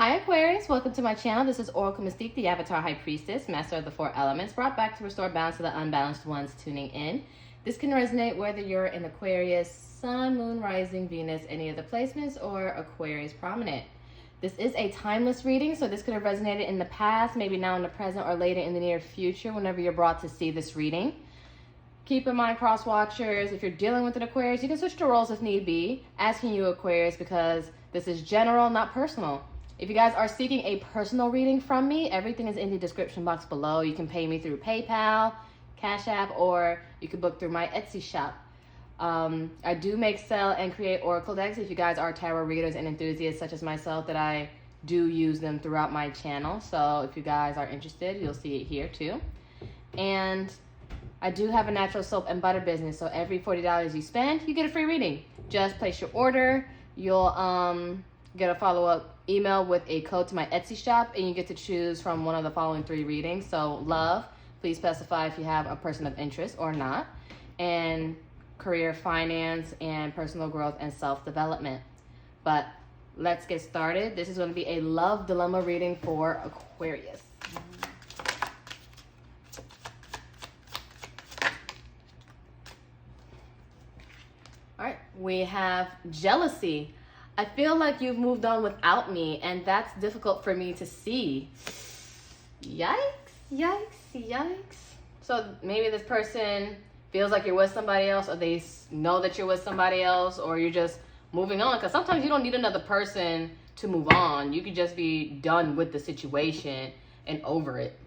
Hi Aquarius, welcome to my channel. This is Oracle Mystique, the Avatar High Priestess, Master of the Four Elements, brought back to restore balance to the unbalanced ones tuning in. This can resonate whether you're in Aquarius, Sun, Moon, Rising, Venus, any of the placements, or Aquarius Prominent. This is a timeless reading, so this could have resonated in the past, maybe now in the present, or later in the near future whenever you're brought to see this reading. Keep in mind, cross watchers, if you're dealing with an Aquarius, you can switch to roles if need be. Asking you Aquarius because this is general, not personal. If you guys are seeking a personal reading from me, everything is in the description box below. You can pay me through PayPal, Cash App, or you can book through my Etsy shop. I do make, sell, and create oracle decks if you guys are tarot readers and enthusiasts such as myself, that I do use them throughout my channel. So if you guys are interested, you'll see it here too. And I do have a natural soap and butter business, so every $40 you spend, you get a free reading. Just place your order. You'll get a follow-up email with a code to my Etsy shop, and you get to choose from one of the following 3 readings. So love, please specify if you have a person of interest or not, and career, finance, and personal growth and self-development. But let's get started. This is going to be a love dilemma reading for Aquarius. All right, we have jealousy. I feel like you've moved on without me, and that's difficult for me to see. Yikes, yikes, yikes. So maybe this person feels like you're with somebody else, or they know that you're with somebody else, or you're just moving on. Because sometimes you don't need another person to move on. You could just be done with the situation and over it.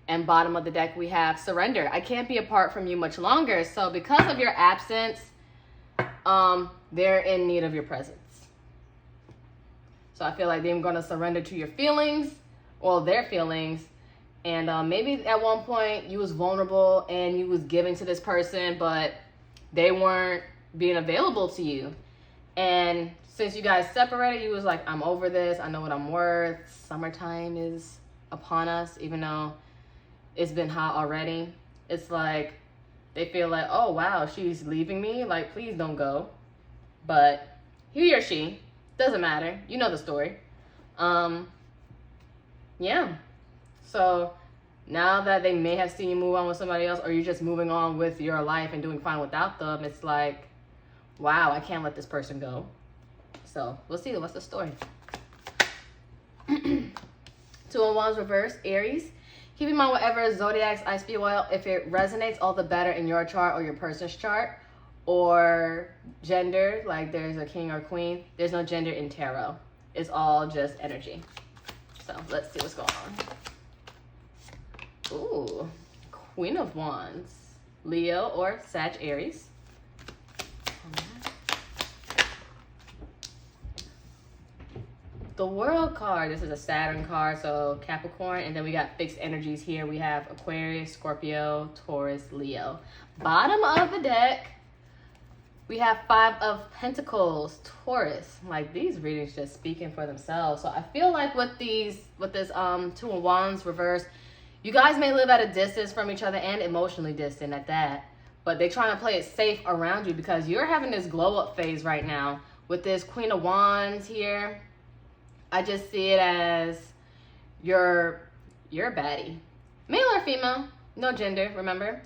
And bottom of the deck, we have surrender. I can't be apart from you much longer. So because of your absence, they're in need of your presence. So I feel like they're going to surrender to your feelings, or their feelings. And maybe at one point you was vulnerable and you was giving to this person, but they weren't being available to you. And since you guys separated, you was like, I'm over this. I know what I'm worth. Summertime is upon us, even though it's been hot already. It's like they feel like, oh, wow, she's leaving me. Like, please don't go. But he or she, doesn't matter. You know the story. Yeah. So now that they may have seen you move on with somebody else, or you're just moving on with your life and doing fine without them, it's like, wow, I can't let this person go. So we'll see. What's the story? 2 of Wands reverse, Aries. Keep in mind whatever zodiacs I speak well, if it resonates, all the better in your chart or your person's chart. Or gender, like there's a king or queen. There's no gender in tarot. It's all just energy. So let's see what's going on. Ooh, Queen of Wands. Leo or Sag Aries. The World card. This is a Saturn card, so Capricorn. And then we got fixed energies here. We have Aquarius, Scorpio, Taurus, Leo. Bottom of the deck, we have 5 of Pentacles, Taurus. Like, these readings just speaking for themselves. So I feel like with this 2 of Wands reverse, you guys may live at a distance from each other, and emotionally distant at that. But they're trying to play it safe around you because you're having this glow up phase right now. With this Queen of Wands here, I just see it as you're a baddie. Male or female, no gender, remember?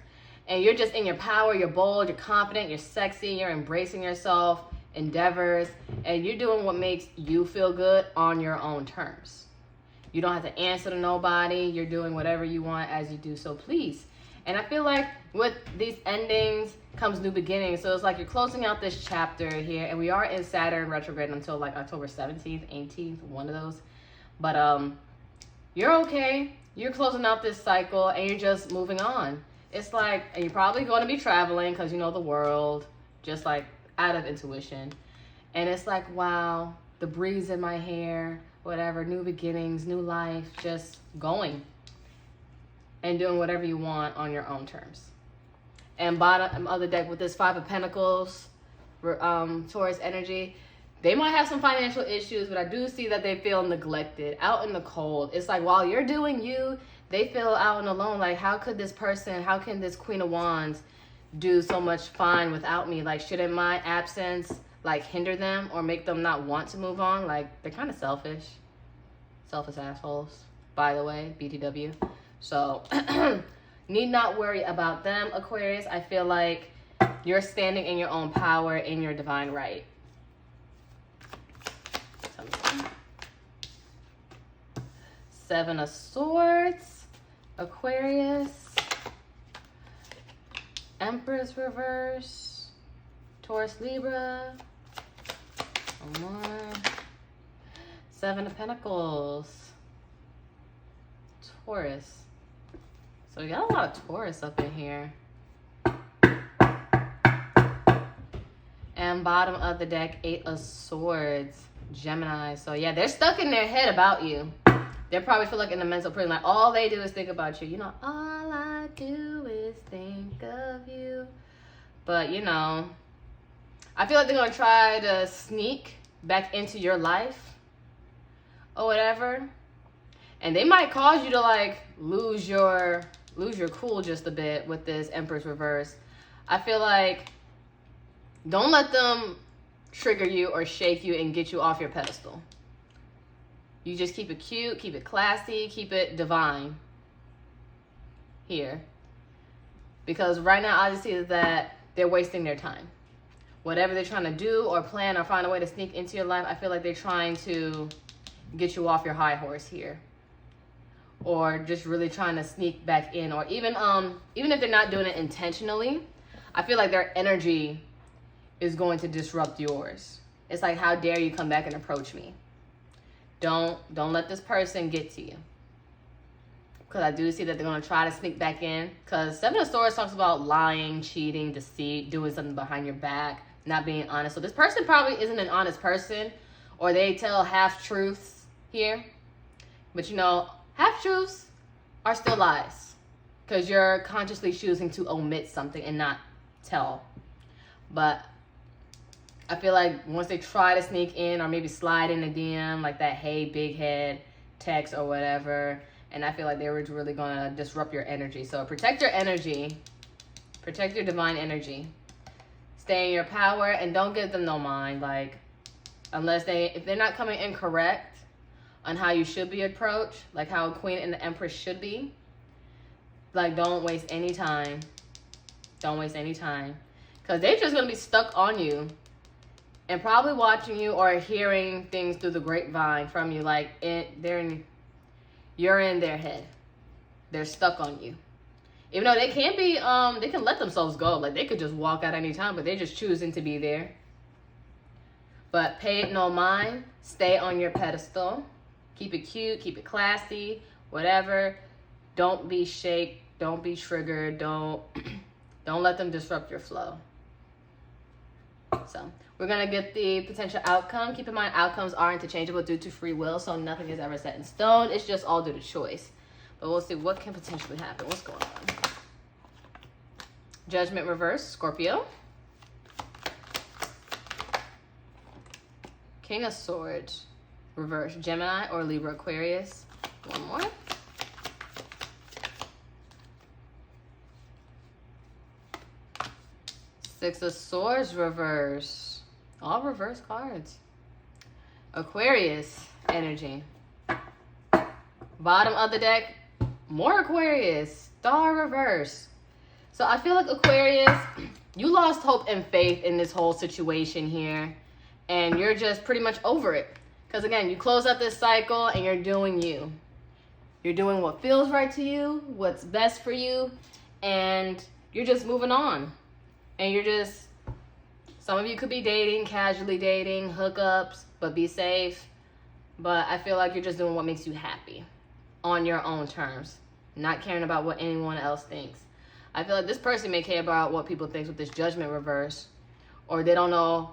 And you're just in your power, you're bold, you're confident, you're sexy, you're embracing yourself, endeavors, and you're doing what makes you feel good on your own terms. You don't have to answer to nobody. You're doing whatever you want as you do so please. And I feel like with these endings comes new beginnings. So it's like you're closing out this chapter here, and we are in Saturn retrograde until like October 17th, 18th, one of those. But you're okay. You're closing out this cycle, and you're just moving on. It's like, and you're probably going to be traveling because you know the world, just like out of intuition. And it's like, wow, the breeze in my hair, whatever, new beginnings, new life, just going and doing whatever you want on your own terms. And bottom of the deck with this 5 of Pentacles, Taurus energy, they might have some financial issues, but I do see that they feel neglected, out in the cold. It's like while you're doing you, they feel out and alone. Like, how can this Queen of Wands do so much fine without me? Like, shouldn't my absence like hinder them or make them not want to move on? Like, they're kind of selfish. Selfish assholes, by the way, BTW. So, need not worry about them, Aquarius. I feel like you're standing in your own power, in your divine right. Seven of Swords, Aquarius. Empress reverse, Taurus, Libra. One more. Seven of Pentacles, Taurus. So we got a lot of Taurus up in here. And bottom of the deck, Eight of Swords, Gemini. So yeah, they're stuck in their head about you. They probably feel like in the mental prison, like all they do is think about you. You know, all I do is think of you. But you know, I feel like they're gonna try to sneak back into your life or whatever. And they might cause you to like lose your cool just a bit with this Empress reverse. I feel like don't let them trigger you or shake you and get you off your pedestal. You just keep it cute, keep it classy, keep it divine here. Because right now I just see that they're wasting their time. Whatever they're trying to do or plan or find a way to sneak into your life, I feel like they're trying to get you off your high horse here. Or just really trying to sneak back in. Or even if they're not doing it intentionally, I feel like their energy is going to disrupt yours. It's like, how dare you come back and approach me? Don't let this person get to you. Because I do see that they're going to try to sneak back in. Because Seven of Swords talks about lying, cheating, deceit, doing something behind your back, not being honest. So this person probably isn't an honest person. Or they tell half-truths here. But you know, half-truths are still lies. Because you're consciously choosing to omit something and not tell. But I feel like once they try to sneak in or maybe slide in a DM, like that hey big head text or whatever, and I feel like they were really going to disrupt your energy. So protect your energy. Protect your divine energy. Stay in your power and don't give them no mind. Like, if they're not coming in correct on how you should be approached, like how a queen and the empress should be, like don't waste any time. Don't waste any time. Because they're just going to be stuck on you. And probably watching you or hearing things through the grapevine from you, like you're in their head. They're stuck on you. Even though they can't be, they can let themselves go. Like they could just walk out anytime, but they're just choosing to be there. But pay it no mind. Stay on your pedestal. Keep it cute. Keep it classy. Whatever. Don't be shaked. Don't be triggered. Don't let them disrupt your flow. So we're going to get the potential outcome. Keep in mind, outcomes are interchangeable due to free will, so nothing is ever set in stone. It's just all due to choice. But we'll see what can potentially happen. What's going on? Judgment reverse, Scorpio. King of Swords, reverse, Gemini or Libra, Aquarius. One more. Six of Swords, reverse. All reverse cards. Aquarius energy. Bottom of the deck, more Aquarius. Star reverse. So I feel like Aquarius, you lost hope and faith in this whole situation here. And you're just pretty much over it. Because again, you close out this cycle and you're doing you. You're doing what feels right to you, what's best for you. And you're just moving on. And you're just, some of you could be dating, casually dating, hookups, but be safe. But I feel like you're just doing what makes you happy on your own terms, not caring about what anyone else thinks. I feel like this person may care about what people think with this Judgment reverse, or they don't know,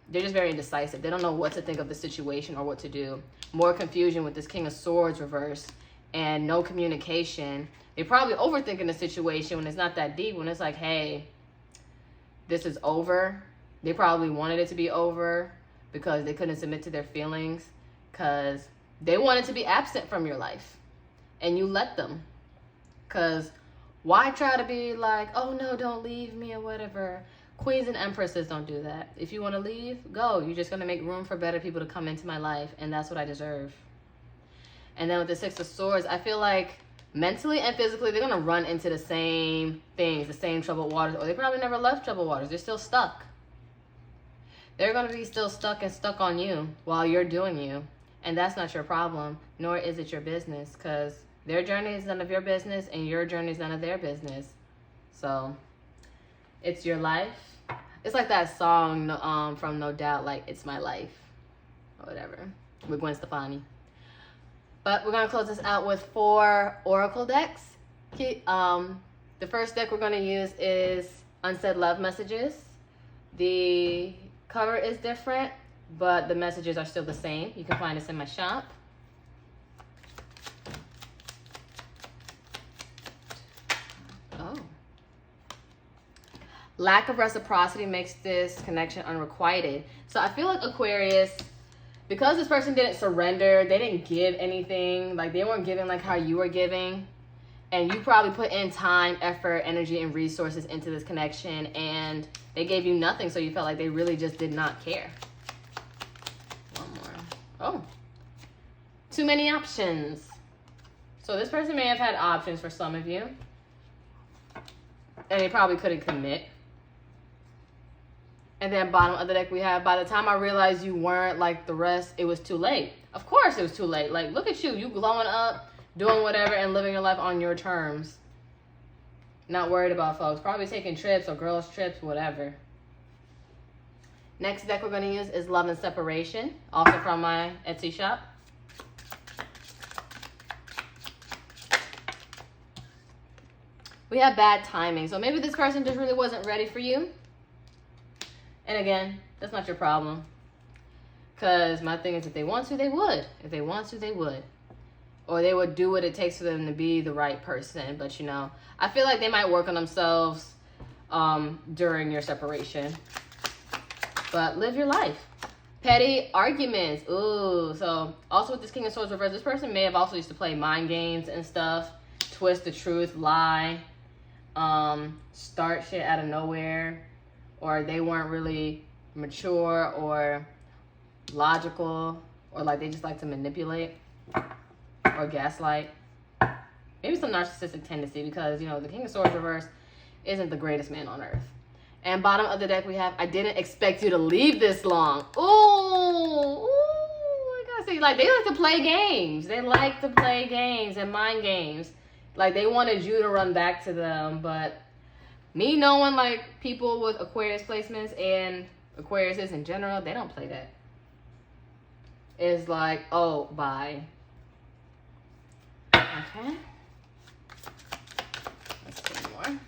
they're just very indecisive. They don't know what to think of the situation or what to do. More confusion with this King of Swords reverse and no communication. They're probably overthinking the situation when it's not that deep, when it's like, hey, this is over. They probably wanted it to be over because they couldn't submit to their feelings because they wanted to be absent from your life and you let them. Because why try to be like, oh no, don't leave me or whatever. Queens and empresses don't do that. If you want to leave, go. You're just going to make room for better people to come into my life, and that's what I deserve. And then with the Six of Swords, I feel like mentally and physically, they're going to run into the same things, the same troubled waters, or they probably never left troubled waters. They're still stuck. They're going to be still stuck and stuck on you while you're doing you. And that's not your problem, nor is it your business, because their journey is none of your business and your journey is none of their business. So it's your life. It's like that song from No Doubt, like, It's My Life, or whatever, with Gwen Stefani. But we're going to close this out with 4 oracle decks. The first deck we're going to use is Unsaid Love Messages. The cover is different, but the messages are still the same. You can find this in my shop. Oh. Lack of reciprocity makes this connection unrequited. So I feel like Aquarius, because this person didn't surrender, they didn't give anything, like they weren't giving like how you were giving, and you probably put in time, effort, energy, and resources into this connection, and they gave you nothing, so you felt like they really just did not care. One more. Oh. Too many options. So this person may have had options for some of you, and they probably couldn't commit. And then bottom of the deck we have, by the time I realized you weren't like the rest, it was too late. Of course it was too late. Like, look at you. You glowing up, doing whatever, and living your life on your terms. Not worried about folks. Probably taking trips or girls' trips, whatever. Next deck we're going to use is Love and Separation, also from my Etsy shop. We have bad timing. So maybe this person just really wasn't ready for you. And again, that's not your problem. Because my thing is, if they want to, they would. If they want to, they would. Or they would do what it takes for them to be the right person. But, you know, I feel like they might work on themselves during your separation. But live your life. Petty arguments. Ooh. So, also with this King of Swords reverse, this person may have also used to play mind games and stuff. Twist the truth, lie. Start shit out of nowhere. Or they weren't really mature or logical, or like they just like to manipulate or gaslight. Maybe some narcissistic tendency, because, you know, the King of Swords reverse isn't the greatest man on earth. And bottom of the deck we have, I didn't expect you to leave this long. Ooh, I gotta say, like, they like to play games. They like to play games and mind games. Like, they wanted you to run back to them, but me knowing, like, people with Aquarius placements and Aquariuses in general, they don't play that. It's like, oh, bye. Okay. Let's see more.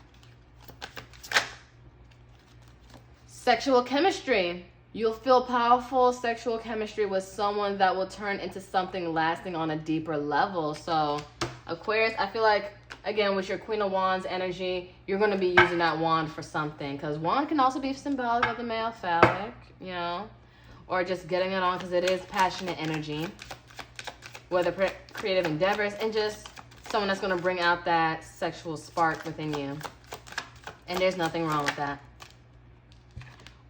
Sexual chemistry. You'll feel powerful sexual chemistry with someone that will turn into something lasting on a deeper level. So, Aquarius, I feel like, again, with your Queen of Wands energy, you're going to be using that wand for something. Because wand can also be symbolic of the male phallic, you know. Or just getting it on because it is passionate energy. Whether creative endeavors, and just someone that's going to bring out that sexual spark within you. And there's nothing wrong with that.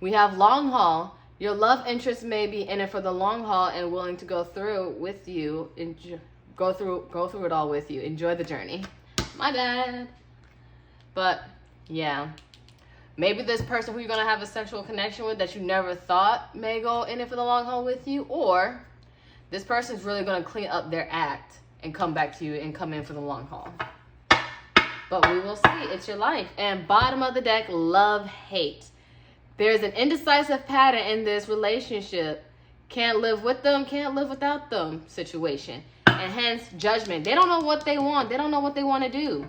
We have long haul. Your love interest may be in it for the long haul and willing to go through with you. Go through it all with you. Enjoy the journey. My bad. But, yeah. Maybe this person who you're going to have a sexual connection with that you never thought may go in it for the long haul with you. Or this person's really going to clean up their act and come back to you and come in for the long haul. But we will see. It's your life. And bottom of the deck, love, hate. There's an indecisive pattern in this relationship. Can't live with them, can't live without them situation. And hence, judgment. They don't know what they want. They don't know what they want to do.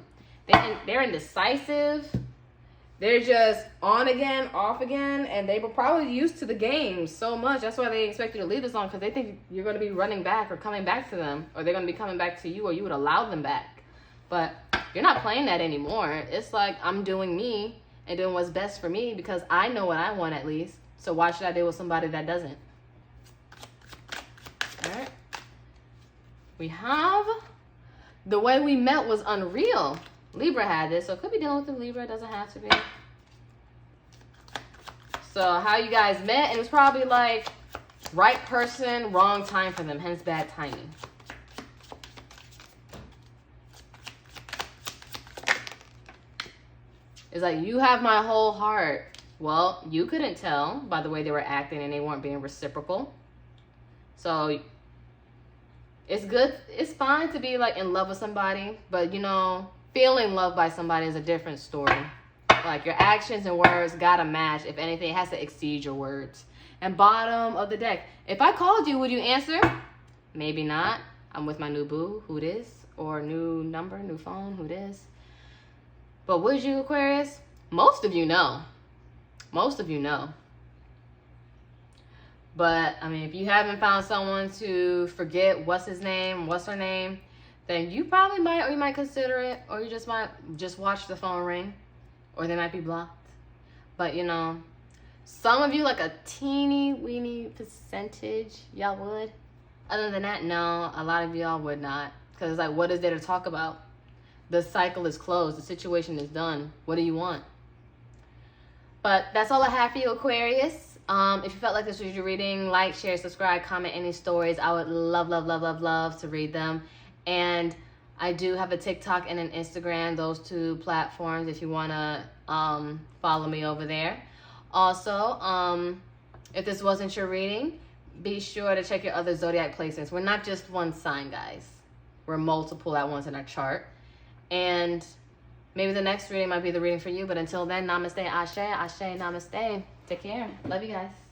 They're indecisive. They're just on again, off again. And they were probably used to the games so much. That's why they expect you to leave this on, because they think you're going to be running back or coming back to them. Or they're going to be coming back to you, or you would allow them back. But you're not playing that anymore. It's like, I'm doing me and doing what's best for me because I know what I want, at least. So why should I deal with somebody that doesn't? All right. We have the way we met was unreal. Libra had this, so it could be dealing with a Libra. It doesn't have to be. So how you guys met, it was probably like right person, wrong time for them, hence bad timing. It's like, you have my whole heart. Well, you couldn't tell by the way they were acting and they weren't being reciprocal. So it's good. It's fine to be like in love with somebody, but you know, feeling loved by somebody is a different story. Like your actions and words gotta match. If anything, it has to exceed your words. And bottom of the deck, if I called you, would you answer? Maybe not. I'm with my new boo, who it is, or new number, new phone, who it is. But would you, Aquarius? Most of you know. Most of you know. But, I mean, if you haven't found someone to forget what's his name, what's her name, then you probably might, or you might consider it, or you just might just watch the phone ring, or they might be blocked. But, you know, some of you, like a teeny weeny percentage, y'all would. Other than that, no, a lot of y'all would not. Because it's like, what is there to talk about? The cycle is closed. The situation is done. What do you want? But that's all I have for you, Aquarius. If you felt like this was your reading, like, share, subscribe, comment any stories. I would love, love, love, love, love to read them. And I do have a TikTok and an Instagram, those two platforms, if you want to follow me over there. Also, if this wasn't your reading, be sure to check your other zodiac placements. We're not just one sign, guys. We're multiple at once in our chart. And maybe the next reading might be the reading for you. But until then, namaste, ashe, ashe, namaste. Take care. Love you guys.